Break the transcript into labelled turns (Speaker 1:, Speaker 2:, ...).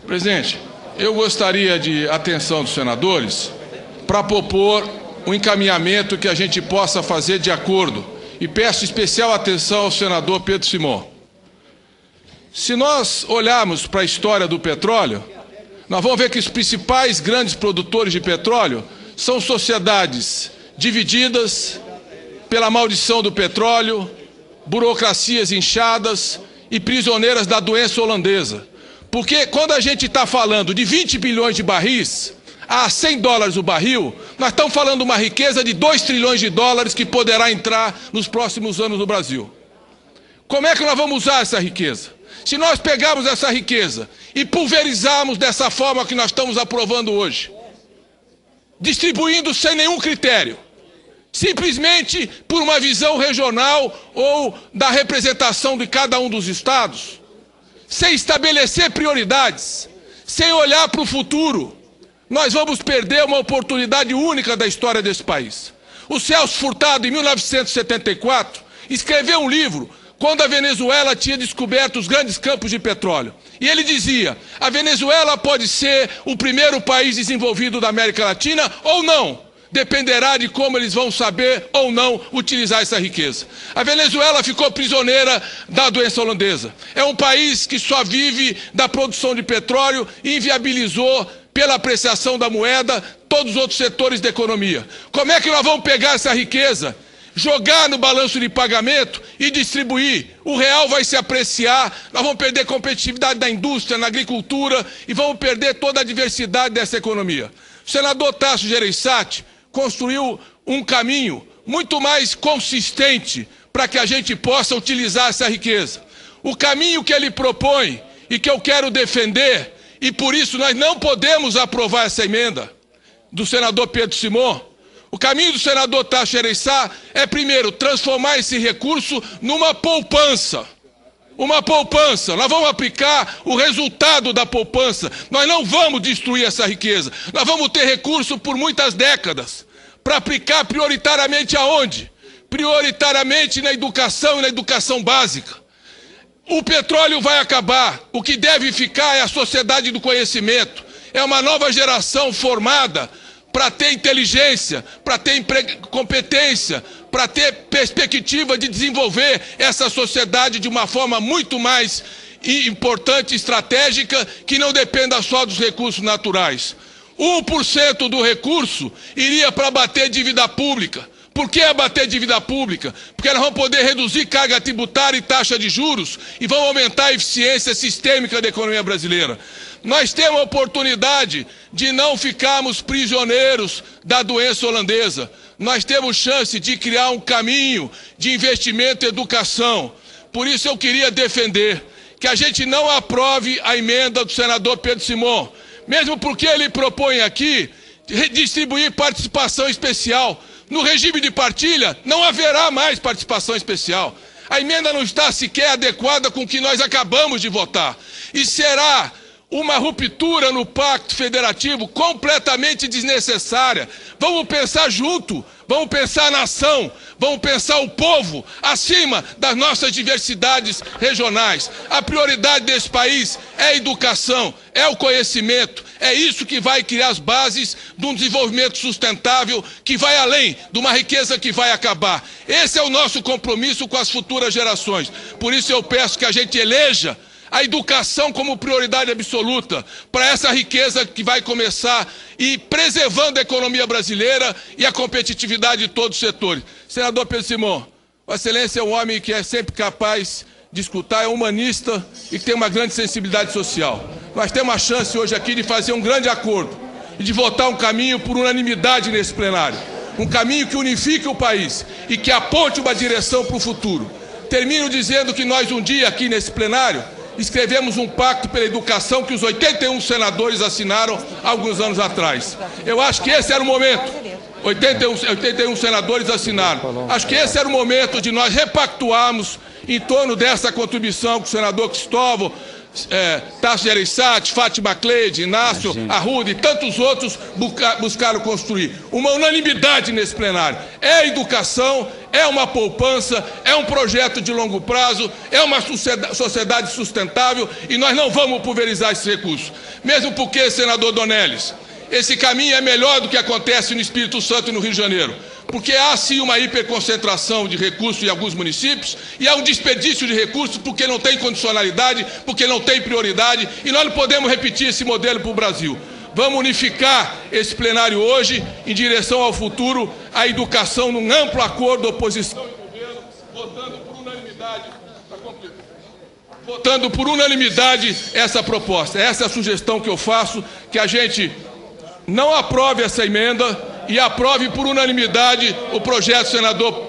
Speaker 1: Presidente, eu gostaria de atenção dos senadores para propor um encaminhamento que a gente possa fazer de acordo. E peço especial atenção ao senador Pedro Simão. Se nós olharmos para a história do petróleo, nós vamos ver que os principais grandes produtores de petróleo são sociedades divididas pela maldição do petróleo, burocracias inchadas e prisioneiras da doença holandesa. Porque quando a gente está falando de 20 bilhões de barris a 100 dólares o barril, nós estamos falando de uma riqueza de 2 trilhões de dólares que poderá entrar nos próximos anos no Brasil. Como é que nós vamos usar essa riqueza? Se nós pegarmos essa riqueza e pulverizarmos dessa forma que nós estamos aprovando hoje, distribuindo sem nenhum critério, simplesmente por uma visão regional ou da representação de cada um dos estados, sem estabelecer prioridades, sem olhar para o futuro, nós vamos perder uma oportunidade única da história desse país. O Celso Furtado, em 1974, escreveu um livro quando a Venezuela tinha descoberto os grandes campos de petróleo. E ele dizia, a Venezuela pode ser o primeiro país desenvolvido da América Latina ou não. Dependerá de como eles vão saber ou não utilizar essa riqueza. A Venezuela ficou prisioneira da doença holandesa. É um país que só vive da produção de petróleo e inviabilizou, pela apreciação da moeda, todos os outros setores da economia. Como é que nós vamos pegar essa riqueza, jogar no balanço de pagamento e distribuir? O real vai se apreciar, nós vamos perder competitividade da indústria, na agricultura e vamos perder toda a diversidade dessa economia. O senador Tasso Gereissati construiu um caminho muito mais consistente para que a gente possa utilizar essa riqueza. O caminho que ele propõe e que eu quero defender, e por isso nós não podemos aprovar essa emenda do senador Pedro Simão, o caminho do senador Tasso Gereissati é, primeiro, transformar esse recurso numa poupança. Uma poupança, nós vamos aplicar o resultado da poupança, nós não vamos destruir essa riqueza, nós vamos ter recurso por muitas décadas, para aplicar prioritariamente aonde? Prioritariamente na educação e na educação básica. O petróleo vai acabar, o que deve ficar é a sociedade do conhecimento, é uma nova geração formada para ter inteligência, para ter competência, para ter perspectiva de desenvolver essa sociedade de uma forma muito mais importante e estratégica, que não dependa só dos recursos naturais. 1% do recurso iria para abater dívida pública. Por que abater dívida pública? Porque nós vamos poder reduzir carga tributária e taxa de juros e vamos aumentar a eficiência sistêmica da economia brasileira. Nós temos a oportunidade de não ficarmos prisioneiros da doença holandesa. Nós temos chance de criar um caminho de investimento e educação. Por isso eu queria defender que a gente não aprove a emenda do senador Pedro Simão, mesmo porque ele propõe aqui distribuir participação especial. No regime de partilha, não haverá mais participação especial. A emenda não está sequer adequada com o que nós acabamos de votar. E será uma ruptura no pacto federativo completamente desnecessária. Vamos pensar junto, vamos pensar a nação, vamos pensar o povo acima das nossas diversidades regionais. A prioridade desse país é a educação, é o conhecimento, é isso que vai criar as bases de um desenvolvimento sustentável que vai além de uma riqueza que vai acabar. Esse é o nosso compromisso com as futuras gerações. Por isso eu peço que a gente eleja a educação como prioridade absoluta para essa riqueza que vai começar e preservando a economia brasileira e a competitividade de todos os setores. Senador Pedro Simão, Vossa Excelência é um homem que é sempre capaz de escutar, é humanista e que tem uma grande sensibilidade social. Nós temos a chance hoje aqui de fazer um grande acordo e de votar um caminho por unanimidade nesse plenário. Um caminho que unifique o país e que aponte uma direção para o futuro. Termino dizendo que nós um dia aqui nesse plenário escrevemos um pacto pela educação que os 81 senadores assinaram há alguns anos atrás. Eu acho que esse era o momento. 81 senadores assinaram. Acho que esse era o momento de nós repactuarmos em torno dessa contribuição que o senador Cristóvão, Tasso Gereissati, Fátima Cleide, Inácio Arruda e tantos outros buscaram construir. Uma unanimidade nesse plenário. É a educação, é uma poupança, é um projeto de longo prazo, é uma sociedade sustentável e nós não vamos pulverizar esses recursos. Mesmo porque, senador Donellis, esse caminho é melhor do que acontece no Espírito Santo e no Rio de Janeiro, porque há sim uma hiperconcentração de recursos em alguns municípios e há um desperdício de recursos porque não tem condicionalidade, porque não tem prioridade, e nós não podemos repetir esse modelo para o Brasil. Vamos unificar esse plenário hoje em direção ao futuro, à educação, num amplo acordo, oposição e governo, votando por unanimidade essa proposta. Essa é a sugestão que eu faço, que a gente não aprove essa emenda e aprove por unanimidade o projeto do senador